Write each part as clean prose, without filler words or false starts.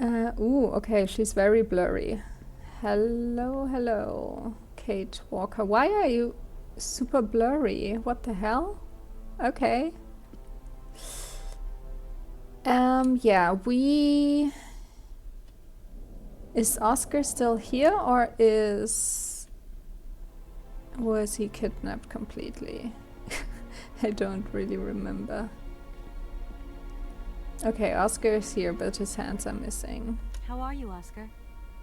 Ooh, okay, she's very blurry. Hello, hello, Kate Walker. Why are you super blurry? What the hell? Okay. Yeah, we... Is Oscar still here, or was he kidnapped completely? I don't really remember. Okay, Oscar is here, but his hands are missing. How are you, Oscar?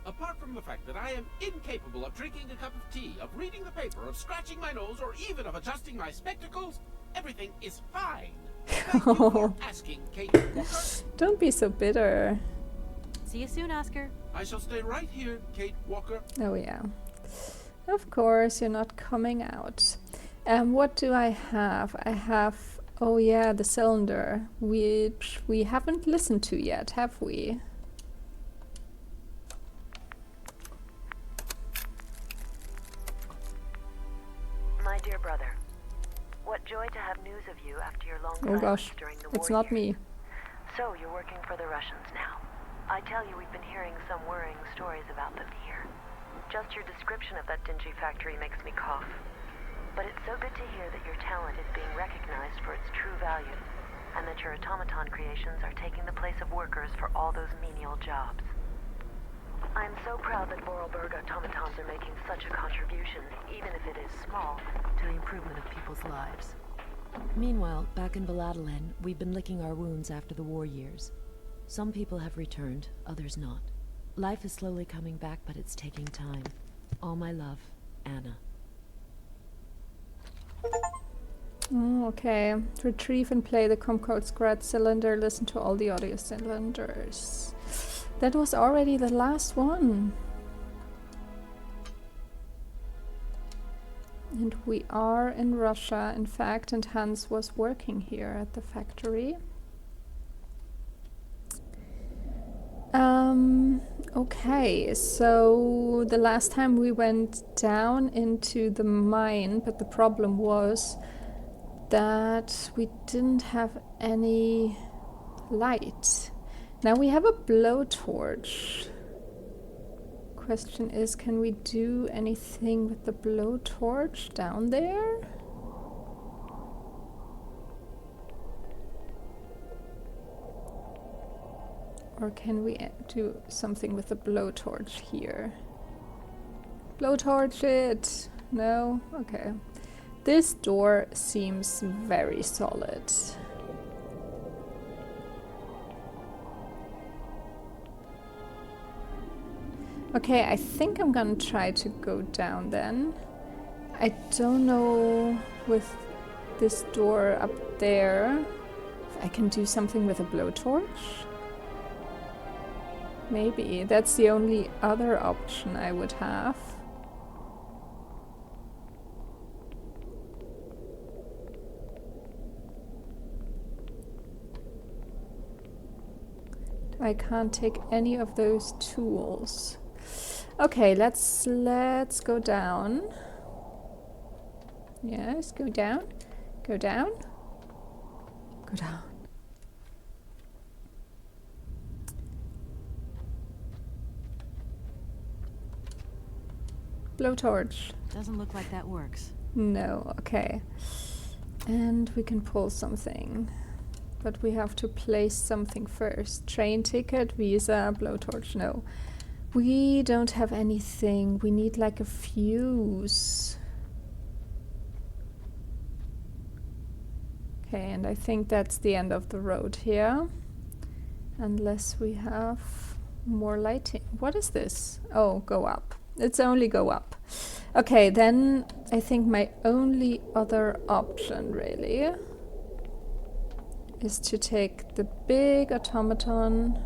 Apart from the fact that I am incapable of drinking a cup of tea, of reading the paper, of scratching my nose, or even of adjusting my spectacles, everything is fine. Thank you for asking, Kate Walker. Don't be so bitter. See you soon, Oscar. I shall stay right here, Kate Walker. Oh yeah. Of course, you're not coming out. What do I have? I have... Oh yeah, the cylinder, which we haven't listened to yet, have we? My dear brother, what joy to have news of you after your long Oh silence gosh, during the war it's not years. me. So you're working for the Russians now. I tell you, we've been hearing some worrying stories about them here. Just your description of that dingy factory makes me cough. But it's so good to hear that your talent is being recognized for its true value, and that your automaton creations are taking the place of workers for all those menial jobs. I'm so proud that Vorarlberg automatons are making such a contribution, even if it is small, to the improvement of people's lives. Meanwhile, back in Valladolid, we've been licking our wounds after the war years. Some people have returned, others not. Life is slowly coming back, but it's taking time. All my love, Anna. Oh, okay. Retrieve and play the Komkolzgrad cylinder. Listen to all the audio cylinders. That was already the last one. And we are in Russia, in fact, and Hans was working here at the factory. Okay, so the last time we went down into the mine, but the problem was that we didn't have any light. Now we have a blowtorch. Question is, can we do anything with the blowtorch down there? Or can we do something with the blowtorch here? Blowtorch it! No? Okay. This door seems very solid. Okay, I think I'm gonna try to go down then. I don't know with this door up there if I can do something with a blowtorch. Maybe. That's the only other option I would have. I can't take any of those tools. Okay, let's go down. Yes, go down. Go down. Go down. Blowtorch. Doesn't look like that works. No, okay. And we can pull something. But we have to place something first. Train ticket, visa, blowtorch, no. We don't have anything. We need like a fuse. Okay, and I think that's the end of the road here. Unless we have more lighting. What is this? Oh, go up. It's only go up. Okay, then I think my only other option really is to take the big automaton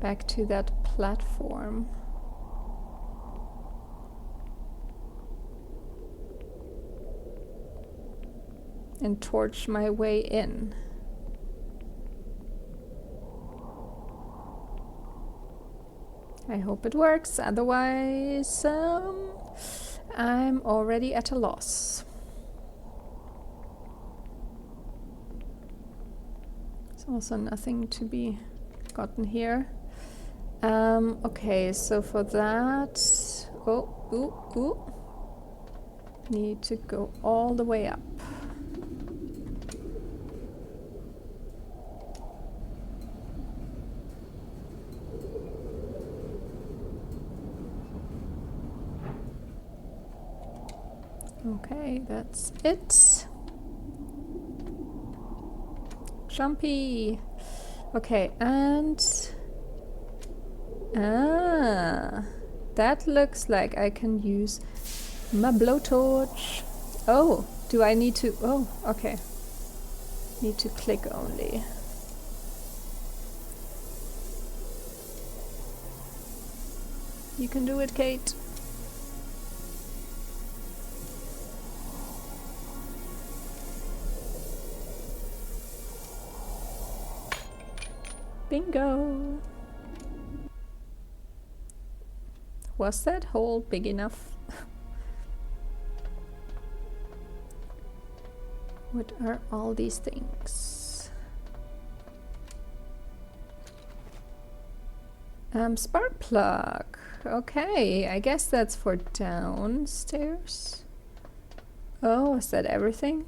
back to that platform. And torch my way in. I hope it works, otherwise I'm already at a loss. There's also nothing to be gotten here. Okay, so for that... Oh, ooh. Need to go all the way up. Okay, that's it. Jumpy! Okay, and... Ah! That looks like I can use my blowtorch. Oh, do I need to... Oh, okay. Need to click only. You can do it, Kate. Bingo! Was that hole big enough? What are all these things? Spark plug. Okay, I guess that's for downstairs. Oh, is that everything?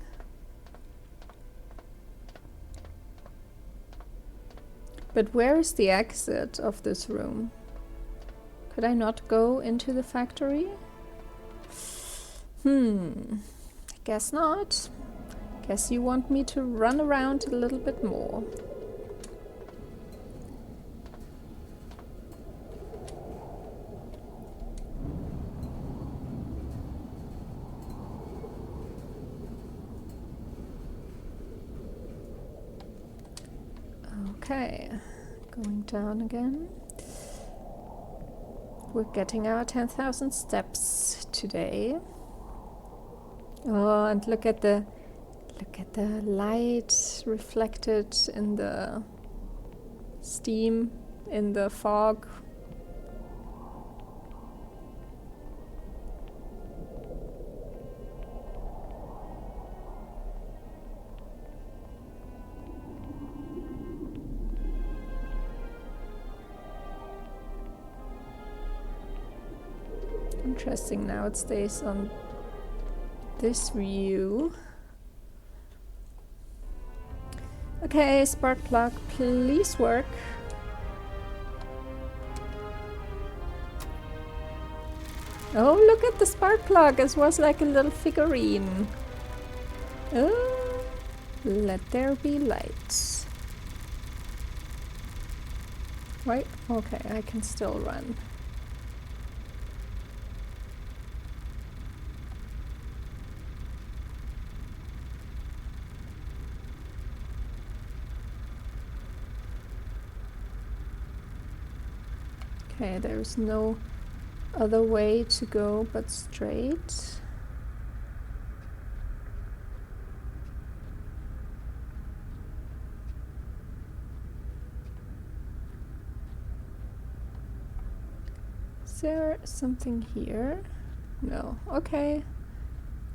But where is the exit of this room? Could I not go into the factory? I guess not. Guess you want me to run around a little bit more. Okay, going down again. We're getting our 10,000 steps today. Oh, and look at the light reflected in the steam in the fog. Interesting, now it stays on this view. Okay, spark plug, please work. Oh, look at the spark plug, it was like a little figurine. Oh, let there be light. Right, okay, I can still run. Okay, there's no other way to go but straight. Is there something here? No. Okay.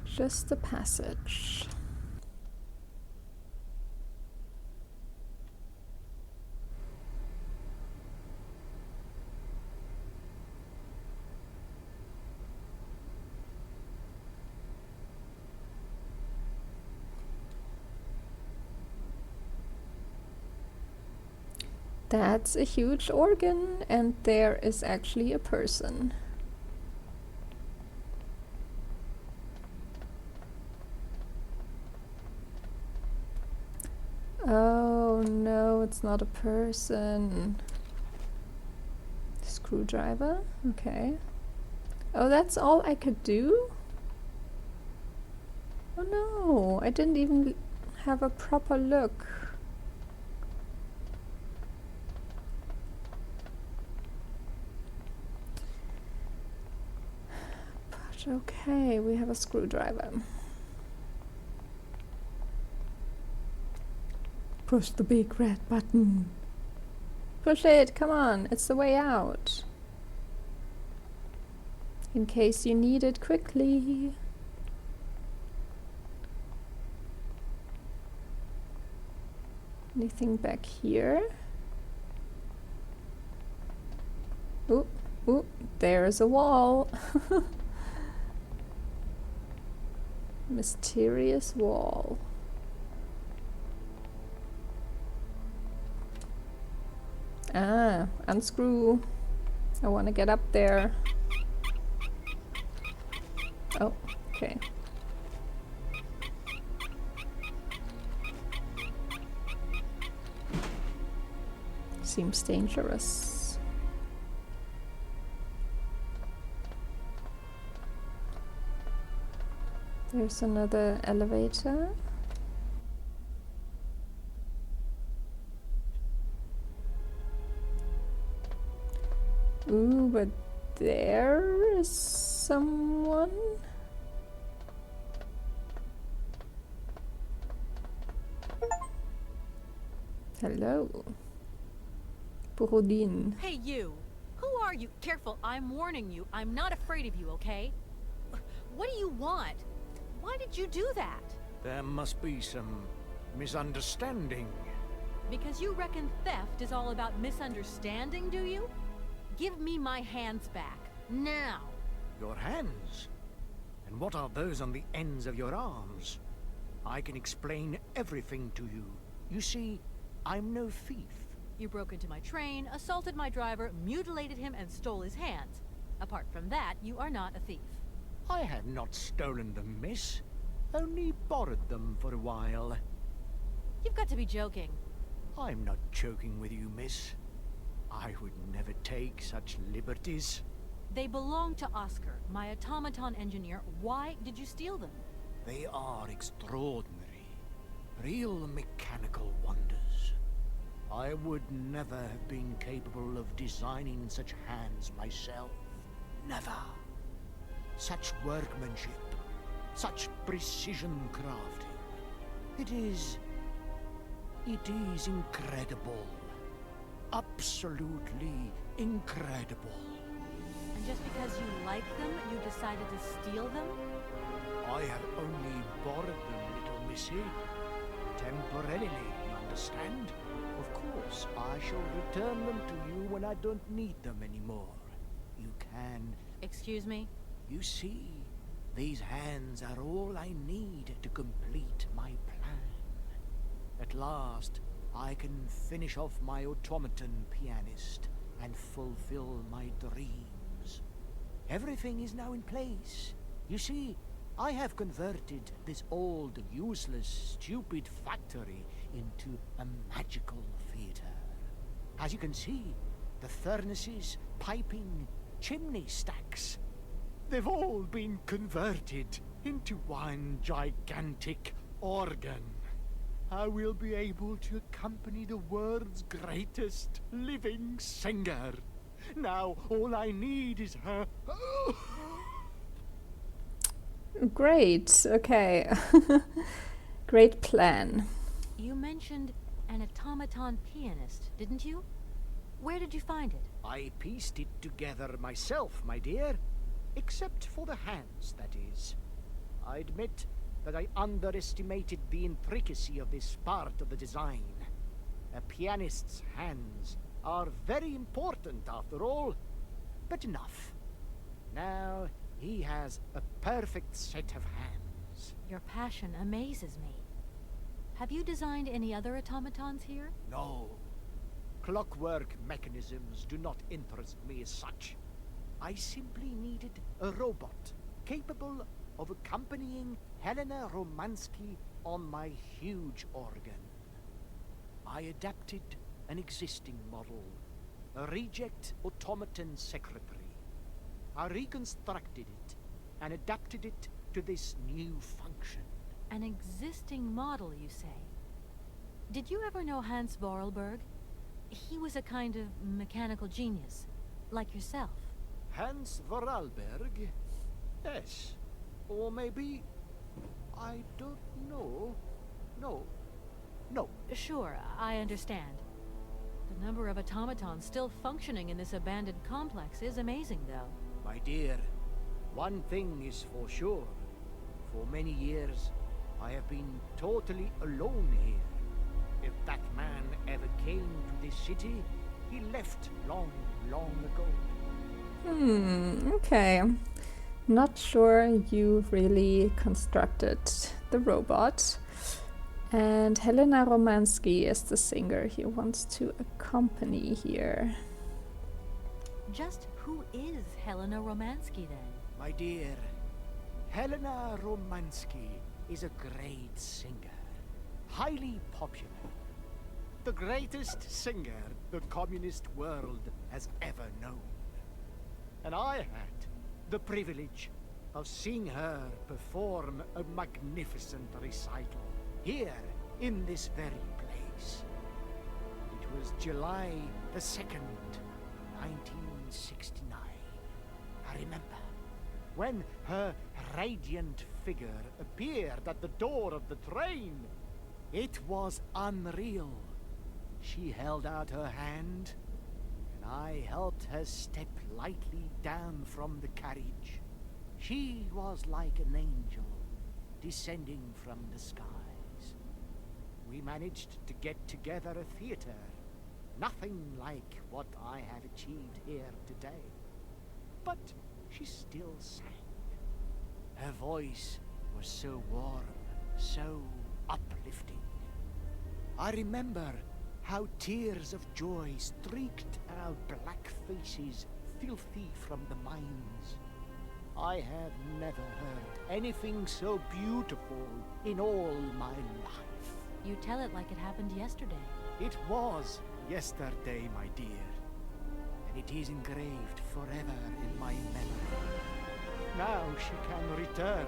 Just a passage. That's a huge organ, and there is actually a person. Oh no, it's not a person. Screwdriver? Okay. Oh, that's all I could do? Oh no, I didn't even have a proper look. But okay, we have a screwdriver. Push the big red button. Push it, come on, it's the way out. In case you need it quickly. Anything back here? Ooh, ooh, there's a wall. Mysterious wall. Ah, unscrew. I want to get up there. Oh, okay. Seems dangerous. There's another elevator. Ooh, but there is someone. Hello. Borodin. Hey, you! Who are you? Careful, I'm warning you. I'm not afraid of you, okay? What do you want? Why did you do that? There must be some misunderstanding. Because you reckon theft is all about misunderstanding, do you? Give me my hands back. Now! Your hands? And what are those on the ends of your arms? I can explain everything to you. You see, I'm no thief. You broke into my train, assaulted my driver, mutilated him, and stole his hands. Apart from that, you are not a thief. I have not stolen them, miss. Only borrowed them for a while. You've got to be joking. I'm not joking with you, miss. I would never take such liberties. They belong to Oscar, my automaton engineer. Why did you steal them? They are extraordinary. Real mechanical wonders. I would never have been capable of designing such hands myself. Never. Such workmanship. Such precision crafting. It is incredible. Absolutely incredible. And just because you like them, you decided to steal them? I have only borrowed them, little missy. Temporarily, you understand? Of course, I shall return them to you when I don't need them anymore. You can... Excuse me? You see, these hands are all I need to complete my plan. At last, I can finish off my automaton pianist and fulfill my dreams. Everything is now in place. You see, I have converted this old, useless, stupid factory into a magical theater. As you can see, the furnaces, piping, chimney stacks, they've all been converted into one gigantic organ. I will be able to accompany the world's greatest living singer. Now, all I need is her... Great, okay. Great plan. You mentioned an automaton pianist, didn't you? Where did you find it? I pieced it together myself, my dear. Except for the hands, that is. I admit that I underestimated the intricacy of this part of the design. A pianist's hands are very important, after all. But enough. Now, he has a perfect set of hands. Your passion amazes me. Have you designed any other automatons here? No. Clockwork mechanisms do not interest me as such. I simply needed a robot capable of accompanying Helena Romansky on my huge organ. I adapted an existing model, a reject automaton secretary. I reconstructed it and adapted it to this new function. An existing model, you say? Did you ever know Hans Vorarlberg? He was a kind of mechanical genius, like yourself. Hans Vorarlberg? Yes. Or maybe... I don't know. No. No. Sure, I understand. The number of automatons still functioning in this abandoned complex is amazing, though. My dear, one thing is for sure. For many years, I have been totally alone here. If that man ever came to this city, He left long, long ago. Okay. Not sure you really constructed the robot. And Helena Romansky is the singer he wants to accompany here. Just who is Helena Romansky then? My dear, Helena Romansky is a great singer, highly popular. The greatest singer the communist world has ever known. And I had the privilege of seeing her perform a magnificent recital here in this very place. It was July the 2nd, 1969. I remember when her radiant figure appeared at the door of the train. It was unreal. She held out her hand, and I helped her step lightly down from the carriage. She was like an angel descending from the skies. We managed to get together a theater, nothing like what I have achieved here today. But she still sang. Her voice was so warm, so uplifting. I remember how tears of joy streaked our black faces, filthy from the mines. I have never heard anything so beautiful in all my life. You tell it like it happened yesterday. It was yesterday, my dear, and it is engraved forever in my memory. Now she can return,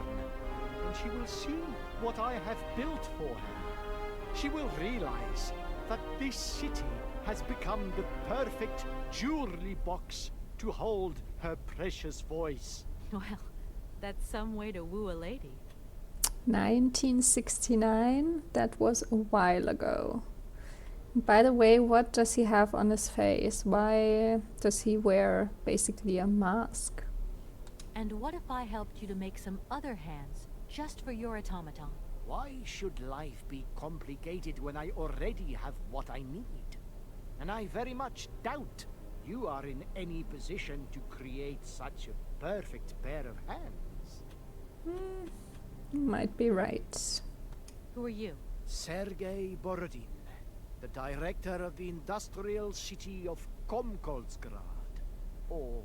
and she will see what I have built for her. She will realize that this city has become the perfect jewelry box to hold her precious voice. Well, that's some way to woo a lady. 1969, that was a while ago. By the way, what does he have on his face? Why does he wear basically a mask? And what if I helped you to make some other hands, just for your automaton? Why should life be complicated when I already have what I need? And I very much doubt you are in any position to create such a perfect pair of hands. You might be right. Who are you? Sergei Borodin, the director of the industrial city of Komkolzgrad. Or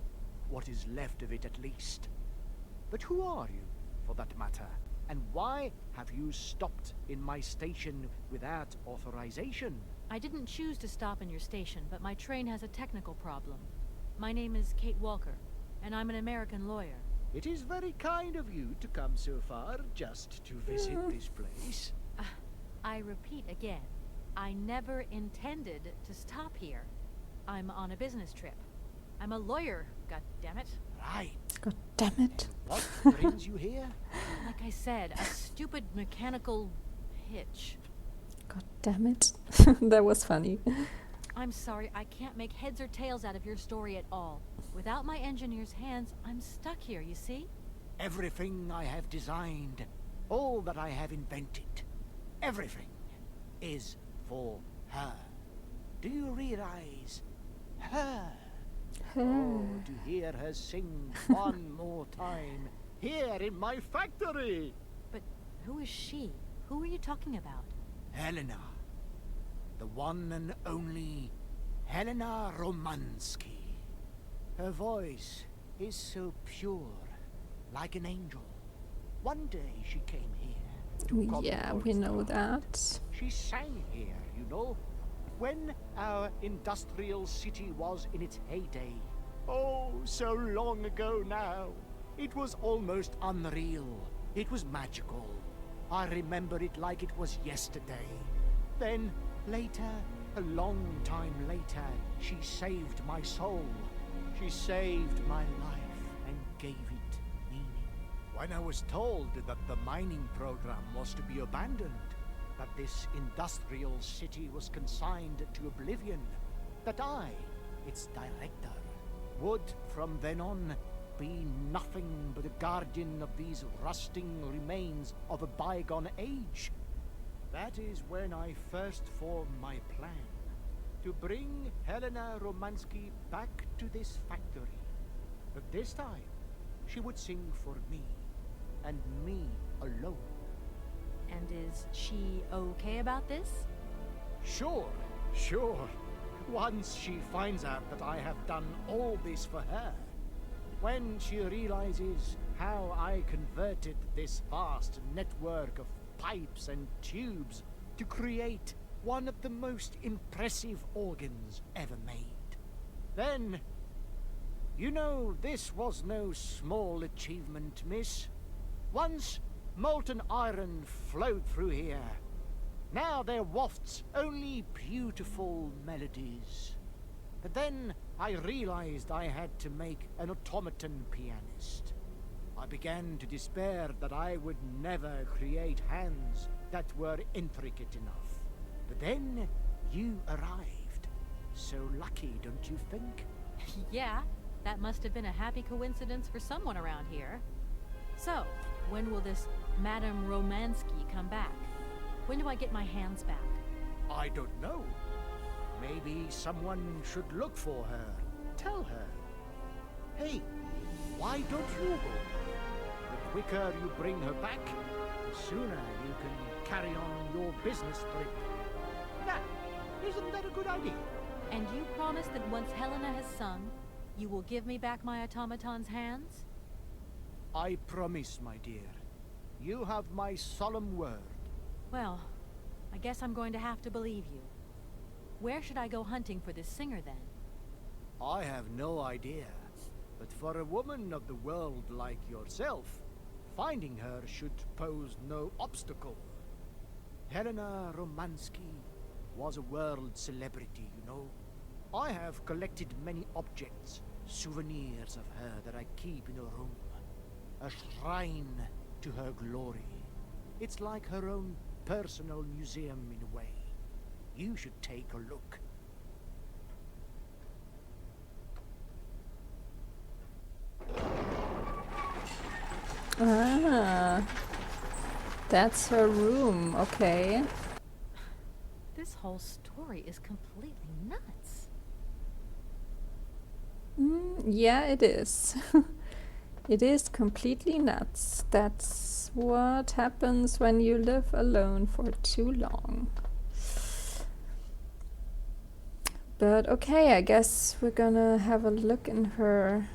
what is left of it, at least. But who are you, for that matter? And why have you stopped in my station without authorization? I didn't choose to stop in your station, but my train has a technical problem. My name is Kate Walker, and I'm an American lawyer. It is very kind of you to come so far just to visit this place. I repeat again, I never intended to stop here. I'm on a business trip. I'm a lawyer, goddammit. Right. God damn it. What brings you here? Like I said, a stupid mechanical hitch. God damn it. That was funny. I'm sorry, I can't make heads or tails out of your story at all. Without my engineer's hands, I'm stuck here, you see? Everything I have designed, all that I have invented, everything is for her. Do you realize? Her. Oh, to hear her sing one more time here in my factory. But who is she? Who are you talking about? Helena. The one and only Helena Romansky. Her voice is so pure, like an angel. One day she came here to Yeah, we know that. She sang here, you know, when our industrial city was in its heyday. Oh, so long ago now. It was almost unreal. It was magical. I remember it like it was yesterday. Then, later, a long time later, she saved my soul. She saved my life and gave it meaning. When I was told that the mining program was to be abandoned, that this industrial city was consigned to oblivion, that I, its director, would from then on be nothing but a guardian of these rusting remains of a bygone age. That is when I first formed my plan to bring Helena Romansky back to this factory. But this time, she would sing for me, and me alone. And is she okay about this? Sure, sure. Once she finds out that I have done all this for her, when she realizes how I converted this vast network of pipes and tubes to create one of the most impressive organs ever made, then, you know, this was no small achievement, miss. Once molten iron flowed through here. Now there wafts only beautiful melodies. But then I realized I had to make an automaton pianist. I began to despair that I would never create hands that were intricate enough. But then you arrived. So lucky, don't you think? Yeah, that must have been a happy coincidence for someone around here. So, when will this Madame Romansky come back? When do I get my hands back? I don't know. Maybe someone should look for her. Tell her. Hey, why don't you go? The quicker you bring her back, the sooner you can carry on your business trip. Now, isn't that a good idea? And you promise that once Helena has sung, you will give me back my automaton's hands? I promise, my dear. You have my solemn word. Well, I guess I'm going to have to believe you. Where should I go hunting for this singer, then? I have no idea. But for a woman of the world like yourself, finding her should pose no obstacle. Helena Romansky was a world celebrity, you know. I have collected many objects, souvenirs of her that I keep in a room. A shrine to her glory. It's like her own personal museum in a way. You should take a look. Ah, that's her room, okay. This whole story is completely nuts. Yeah, it is. It is completely nuts. That's what happens when you live alone for too long. But okay, I guess we're gonna have a look in her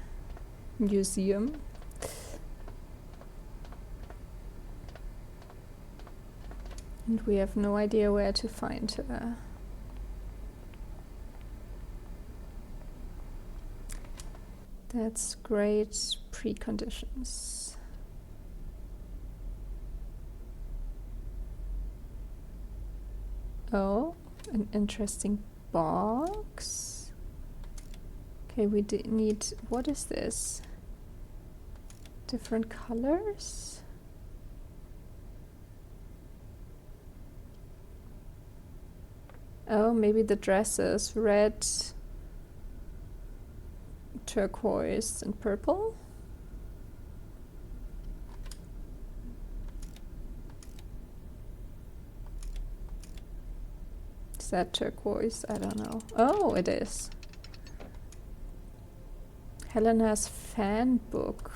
museum. And we have no idea where to find her. That's great preconditions. Oh, an interesting box. Okay, we need, what is this? Different colors? Oh, maybe the dresses, red, turquoise and purple. Is that turquoise? I don't know. Oh, it is. Helena's fan book.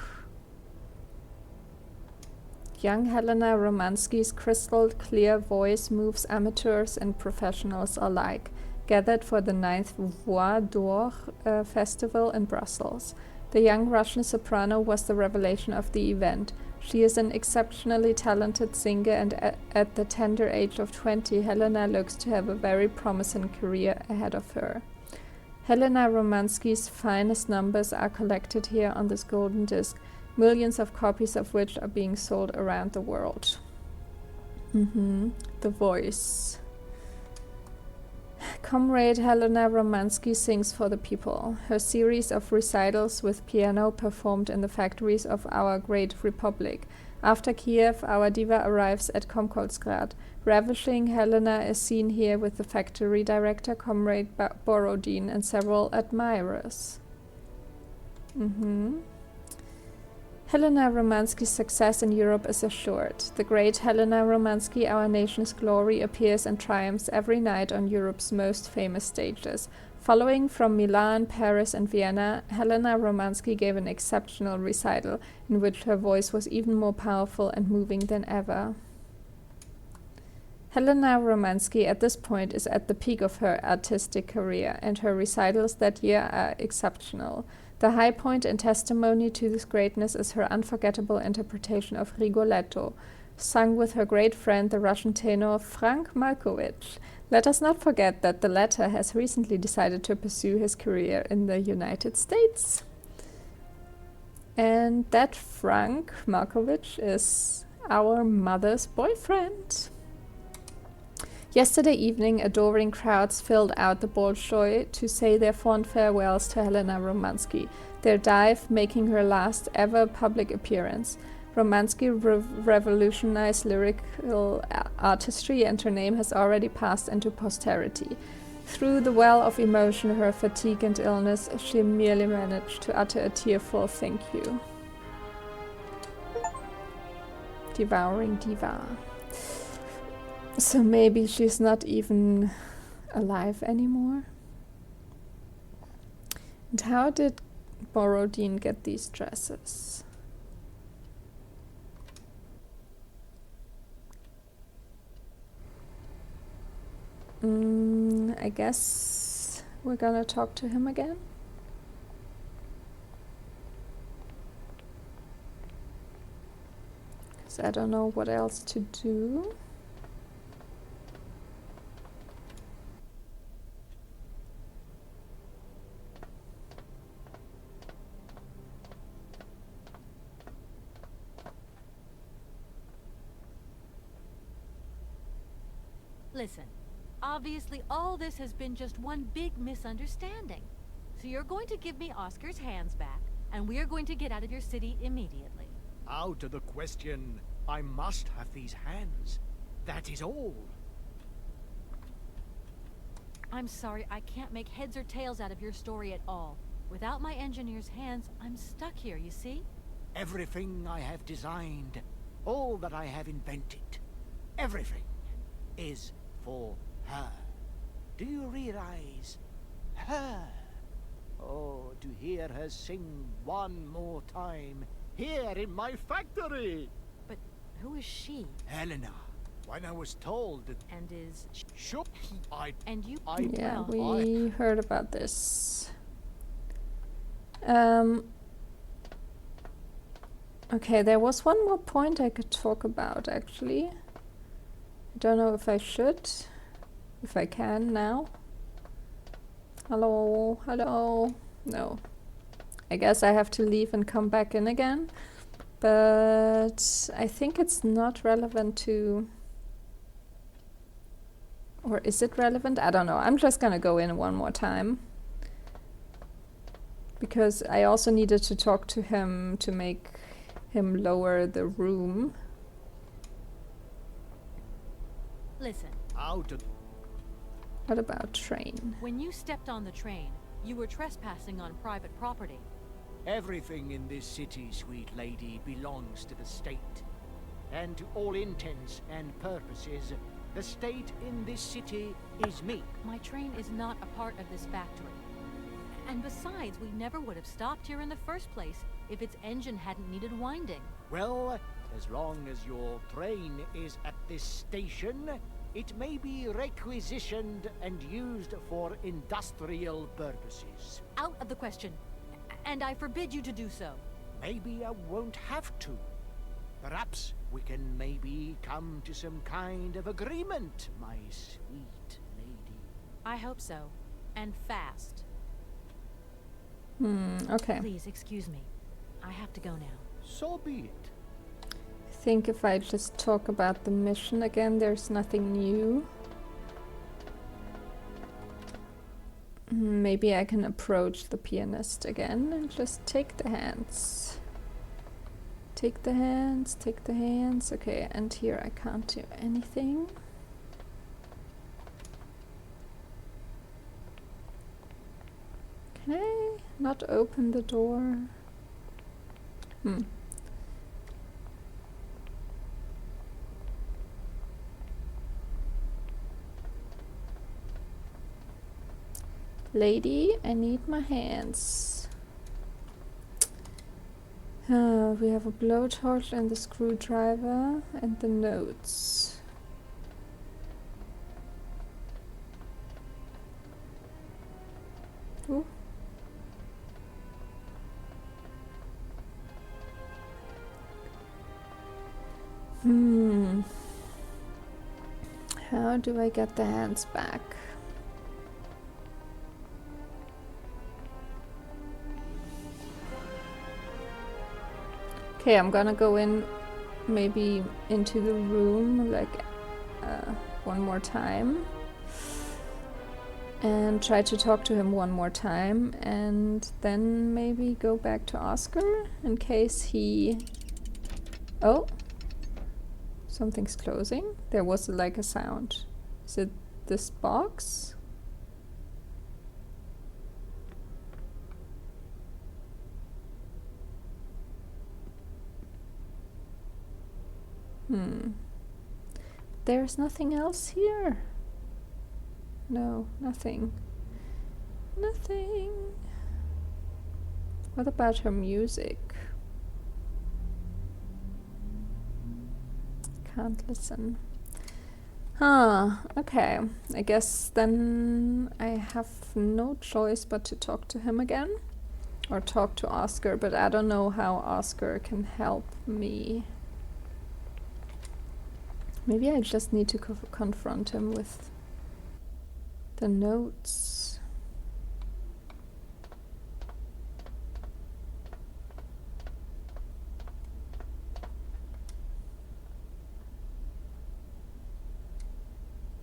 Young Helena Romansky's crystal clear voice moves amateurs and professionals alike, gathered for the 9th Voix d'Or festival in Brussels. The young Russian soprano was the revelation of the event. She is an exceptionally talented singer, and at the tender age of 20, Helena looks to have a very promising career ahead of her. Helena Romansky's finest numbers are collected here on this golden disc, millions of copies of which are being sold around the world. The voice. Comrade Helena Romansky sings for the people. Her series of recitals with piano performed in the factories of our great republic. After Kiev, our diva arrives at Komkolzgrad. Ravishing Helena is seen here with the factory director, Comrade Borodin, and several admirers. Helena Romansky's success in Europe is assured. The great Helena Romansky, our nation's glory, appears and triumphs every night on Europe's most famous stages. Following from Milan, Paris and Vienna, Helena Romansky gave an exceptional recital, in which her voice was even more powerful and moving than ever. Helena Romansky at this point is at the peak of her artistic career, and her recitals that year are exceptional. The high point and testimony to this greatness is her unforgettable interpretation of Rigoletto, sung with her great friend, the Russian tenor Frank Markovich. Let us not forget that the latter has recently decided to pursue his career in the United States. And that Frank Markovich is our mother's boyfriend. Yesterday evening, adoring crowds filled out the Bolshoi to say their fond farewells to Helena Romansky, their dive making her last ever public appearance. Romansky revolutionized lyrical artistry, and her name has already passed into posterity. Through the well of emotion, her fatigue and illness, she merely managed to utter a tearful thank you. Devouring diva. So maybe she's not even alive anymore. And how did Borodin get these dresses? I guess we're gonna talk to him again. Because I don't know what else to do. Listen, obviously all this has been just one big misunderstanding. So you're going to give me Oscar's hands back, and we're going to get out of your city immediately. Out of the question. I must have these hands. That is all. I'm sorry, I can't make heads or tails out of your story at all. Without my engineer's hands, I'm stuck here, you see? Everything I have designed, all that I have invented, everything is for her. Do you realize? Her. Oh, to hear her sing one more time, here in my factory! But who is she? Helena. When I was told that... And is... Sure, And you... Yeah, well, we heard about this. Okay, there was one more point I could talk about, actually. I don't know if I should. If I can now. Hello? Hello? No. I guess I have to leave and come back in again. But I think it's not relevant to... Or is it relevant? I don't know. I'm just gonna go in one more time. Because I also needed to talk to him to make him lower the room. listen. Out of... What about train? When you stepped on the train, you were trespassing on private property. Everything in this city, sweet lady, belongs to the state. And to all intents and purposes, the state in this city is me. My train is not a part of this factory. And besides, we never would have stopped here in the first place if its engine hadn't needed winding. Well, as long as your train is at this station, it may be requisitioned and used for industrial purposes. Out of the question. And I forbid you to do so. Maybe I won't have to. Perhaps we can maybe come to some kind of agreement, my sweet lady. I hope so. And fast. Okay. Please, excuse me. I have to go now. So be it. I think if I just talk about the mission again, there's nothing new. Maybe I can approach the pianist again and just take the hands. Take the hands, take the hands. Okay, and here I can't do anything. Can I not open the door? Lady, I need my hands. We have a blowtorch and the screwdriver and the notes. Ooh. How do I get the hands back? Okay, I'm gonna go in, maybe into the room, like one more time. And try to talk to him one more time. And then maybe go back to Oscar in case he... Oh! Something's closing. There was like a sound. Is it this box? There's nothing else here. No, nothing. Nothing. What about her music? Can't listen. Huh, okay. I guess then I have no choice but to talk to him again. Or talk to Oscar, but I don't know how Oscar can help me. Maybe I just need to confront him with the notes.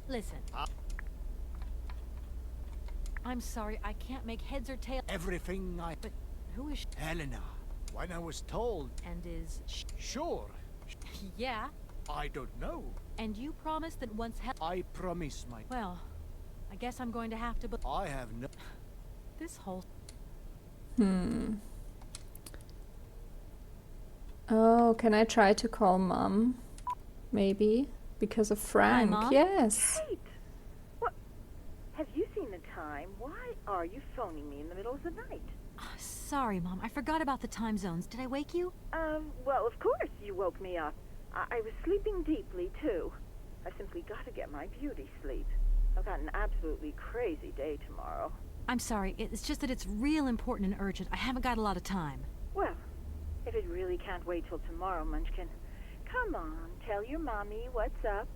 Listen. I'm sorry, I can't make heads or tails. Everything I... But who is she? Helena, when I was told... And is Sure. Yeah. I don't know. And you promised that once I promise my... Well, I guess I'm going to have to I have no... this whole... Oh, can I try to call Mom? Maybe? Because of Frank. Mom? Yes. Kate! What? Have you seen the time? Why are you phoning me in the middle of the night? Sorry, Mom. I forgot about the time zones. Did I wake you? Well, of course you woke me up. I was sleeping deeply, too. I simply got to get my beauty sleep. I've got an absolutely crazy day tomorrow. I'm sorry. It's just that it's real important and urgent. I haven't got a lot of time. Well, if it really can't wait till tomorrow, Munchkin, come on, tell your mommy what's up.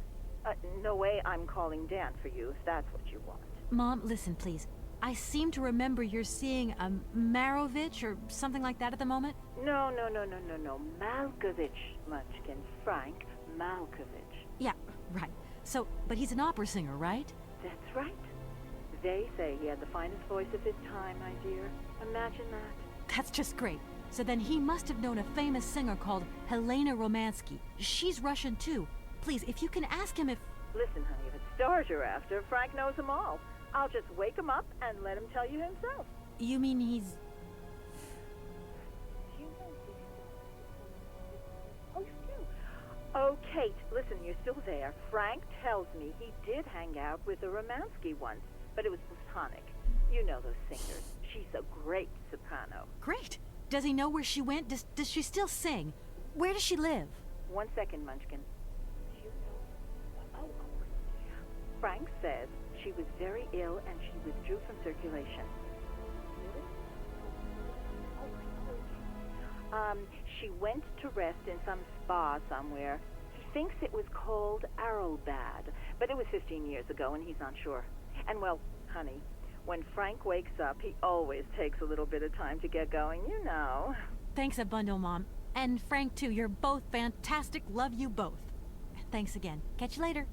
No way I'm calling Dan for you, if that's what you want. Mom, listen, please. I seem to remember you're seeing a Marovich or something like that at the moment. No. Malkovich, Munchkin. Frank Malkovich. Yeah, right. So, but he's an opera singer, right? That's right. They say he had the finest voice of his time, my dear. Imagine that. That's just great. So then he must have known a famous singer called Helena Romansky. She's Russian too. Please, if you can ask him if... Listen, honey, if it's stars you're after, Frank knows them all. I'll just wake him up and let him tell you himself. You mean he's... Oh, Kate, listen, you're still there. Frank tells me he did hang out with a Romansky once, but it was platonic. You know those singers. She's a great soprano. Great. Does he know where she went? Does she still sing? Where does she live? 1 second, Munchkin. Do you know? Oh. Frank says she was very ill and she withdrew from circulation. She went to rest in some spa somewhere. He thinks it was called Arrowbad, but it was 15 years ago and he's not sure. And well, honey, when Frank wakes up, he always takes a little bit of time to get going, you know. Thanks a bundle, Mom. And Frank, too. You're both fantastic. Love you both. Thanks again. Catch you later.